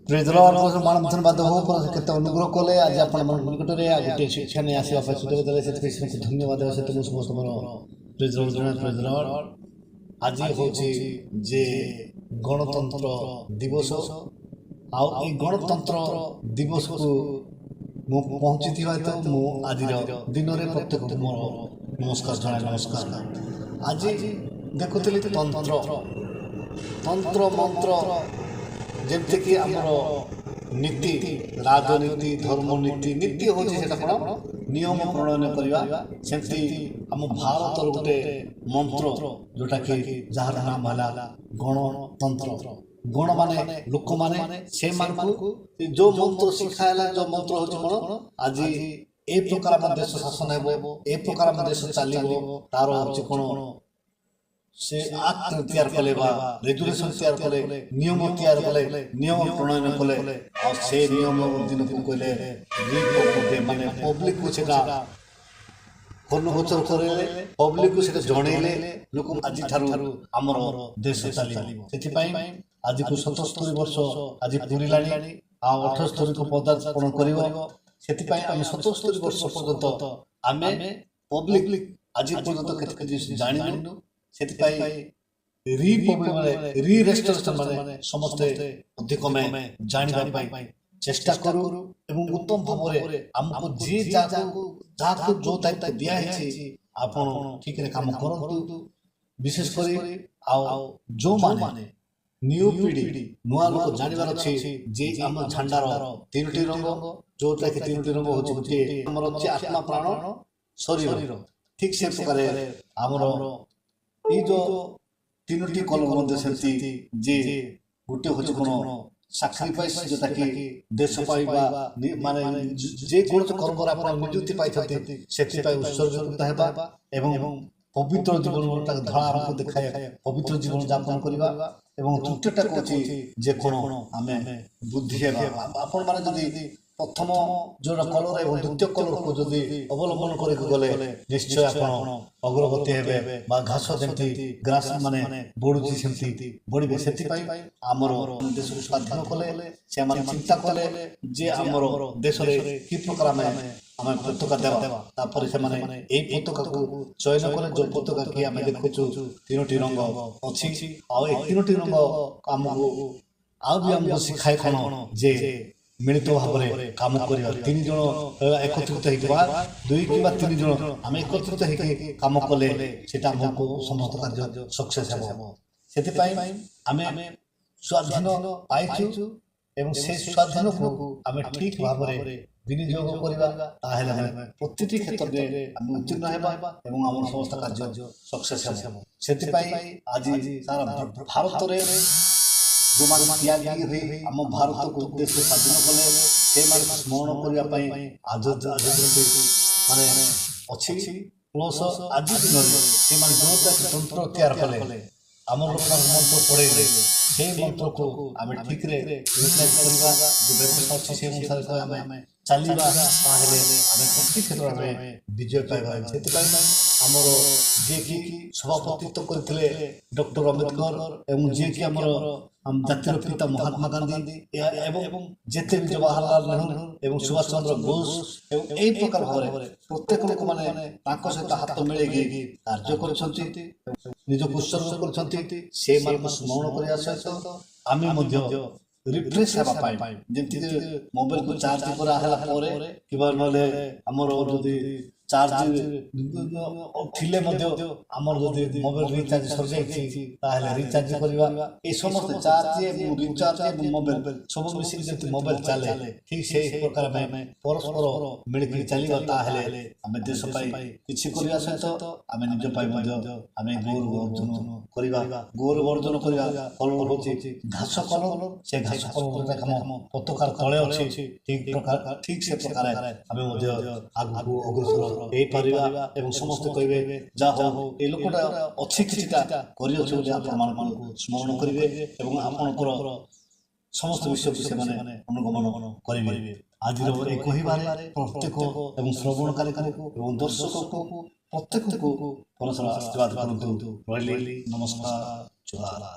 ପ୍ରେଜର ମାନମଥନ ବାଦ ହଉ କେତେ ଅନୁଗ୍ରହ କଲେ ଆଜି ଆପଣମାନଙ୍କ ନିକଟରେ ଗୋଟିଏ ଶିକ୍ଷା ନେଇ ଆସିବା ପାଇଁ ସୁଯୋଗ ଦେଲେ ସେଥିପାଇଁ ସେମାନଙ୍କୁ ଧନ୍ୟବାଦ ଦେବା ସହିତ ମୁଁ ସମସ୍ତଙ୍କର ପ୍ରେଜର ଆଜି ହେଉଛି ଯେ ଗଣତନ୍ତ୍ର ଦିବସ ଆଉ ଏଇ ଗଣତନ୍ତ୍ର ଦିବସକୁ ମୁଁ ପହଞ୍ଚିଥିବା ହେତୁ ମୁଁ ଆଜିର ଦିନରେ ପ୍ରତ୍ୟେକଙ୍କୁ ମୋର ନମସ୍କାର ଜଣାଏ ନମସ୍କାର। ଆଜି ଦେଖୁଥିଲି ତନ୍ତ୍ର ମନ୍ତ୍ର ଯେମିତିକି ଆମର ନୀତି ରାଜନୀତି ଧର୍ମନୀତି ନୀତି ହେଉଛି ସେଇଟା କ'ଣ ନିୟମ ପ୍ରଣୟନ କରିବା ସେମିତି ଆମ ଭାରତର ଗୋଟେ ମନ୍ତ୍ର ଯେଉଁଟାକି ଯାହାର ନାମ ହେଲା ଗଣତନ୍ତ୍ର। ଗଣ ମାନେ ଲୋକମାନେ ସେମାନଙ୍କୁ ଯେଉଁ ମନ୍ତ୍ର ଶିଖା ହେଲା ଯେଉଁ ମନ୍ତ୍ର ହେଉଛି କ'ଣ ଆଜି ଏ ପ୍ରକାର ଆମ ଦେଶ ଶାସନ ହେବ ଏ ପ୍ରକାର ଆମ ଦେଶ ଚାଲିବ ତାର ହେଉଛି କ'ଣ से आक्ट तैयार कले बा रेगुलेशन तैयार कले नियम तैयार कले नियम प्रणयन कले और से नियम दिन को कहले री माने पब्लिक को सेटा कर्णगोचर करले पब्लिक को सेटा जणैले लोक आज थारु हमर देश चलिबो सेति पई आज को 77 वर्ष आज पुरीलाणी आ 78 को पदार्पण करिवो सेति पई हम 77 वर्ष पर्यंत आमे पब्लिक आज पर्यंत केते जानिनु री रेस्टोरेशन माने समस्ते अधिक में जानवा चेष्टा करू एवं उत्तम भाव आमको जी जाको जो दायित्व दिया है आपण ठीक रे काम करंतु विशेष करी जो माने न्यू पीढ़ी नुआ लोक जानवर अछि जे हम झंडार तीनटी रंग जोटा कि तीनटी रंग होछि गोटे हमर अछि आत्मा प्राण शरीर ठीक से प्रकार हमर ये जो तीनोटी कलम मध्य सेमती जे गोटे होछि कोन सैक्रिफाइस जोटा कि देश पाइबा माने जे कोन कर्म आपण नियुक्ति पाइथते सेति पाइ उत्सर्गित हेबा एवं पवित्र जीवन धड़ा हमको देखाय पवित्र जीवन यापन करबा एवं तृतीयटा कोछि जे कोन आमे बुद्धि हेबा आपण माने जदी प्रथम जो कलर एवं द्वितीय कलर को जदि अवलंबन करके गले निश्चय आपण अग्रगति हेबे बा घास जेमती ग्रास माने बढुची सेमती बढिबे सेति पई हमर देश को स्वाधीन कले से माने चिंता कले जे हमर देश रे की प्रकार में हम पताका देबा तापर से माने ए पताका को चयन करे जो पताका की हम देखुछु तीनोटी रंग अछि आ ए तीनोटी रंग हमको आ भी हमको सिखाय कोन जे मिलित भाव में काम करिया तीन जन एकत्रित होइबा दुई किबा तीन जन हम एकत्रित होके काम कले सेटा हमको समस्त कार्य सक्सेस हेबो सेति पई हमें स्वाधीन पाइछु एवं से स्वाधीन को हमें ठीक भाव में विनियोग करिबा ताहेले हम प्रतिटी क्षेत्र में हम उत्तीर्ण हेबा एवं हमर समस्त कार्य सक्सेस हेबो सेति पई आज सारा भारत रे जो मान त्यागी हुई हम भारत को देश स्वाधीन कले से मान स्मरण करिया पई आज माने अछि प्लस आज दिन से मान जोटा तंत्र तैयार कले हमर लोक मंत्र पढेले से मंत्र को हम ठीक रे यूटिलाइज करबा जो व्यवस्था अछि से अनुसार हम चलीबा ताहेले हम प्रति क्षेत्र में विजय पाइबा सेति पई हमर जे की सभापतित्व करथिले डॉक्टर अंबेडकर एवं जे की हमर हम जातिर पिता महात्मा गांधी एवं जेते भी जवाहरलाल नेहरू एवं सुभाष चंद्र बोस एवं एई प्रकार भाव प्रत्येक लोक माने ताको सहित हाथ मिलेगी कार्य करछंती निज उत्सर्ग करछंती से मान स्मरण करिया सहित आमे मध्य रिफ्रेश हेबा पाई जेंति मोबाइल को चार्ज करा हला परे किबा नले हमर जदी चार्ज थिले मध्य हमर जदी मोबाइल रिचार्ज सर जाई ताहले रिचार्ज करबा ए समस्त चार्ज एवं रिचार्ज एवं मोबाइल सब मिसिक जेंति मोबाइल चले ठीक से प्रकार में परस्पर मिलके चलीबा ताहले हमें देश पाई किछि करिया सहित हमें निज पाई मध्य हमें गौरव अर्जन करिया कलर होची घास कलर से घास कलर हम पताकार तळे अछि ठीक प्रकार ठीक से प्रकार हमें मध्य आगु अग्रसर ए परिवा एवं समस्त कहबे जा हो ए लोकटा अछि किछटा करियो छ जे आपण मान को स्मरण करिवे एवं आपनकर समस्त विषय से माने अनुगमन करिवे आज ए कहिबारे प्रत्येक एवं श्रवणकारी को एवं दर्शक को प्रत्येक को परस्पर आशीर्वाद करंतु रहली नमस्कार जुहार।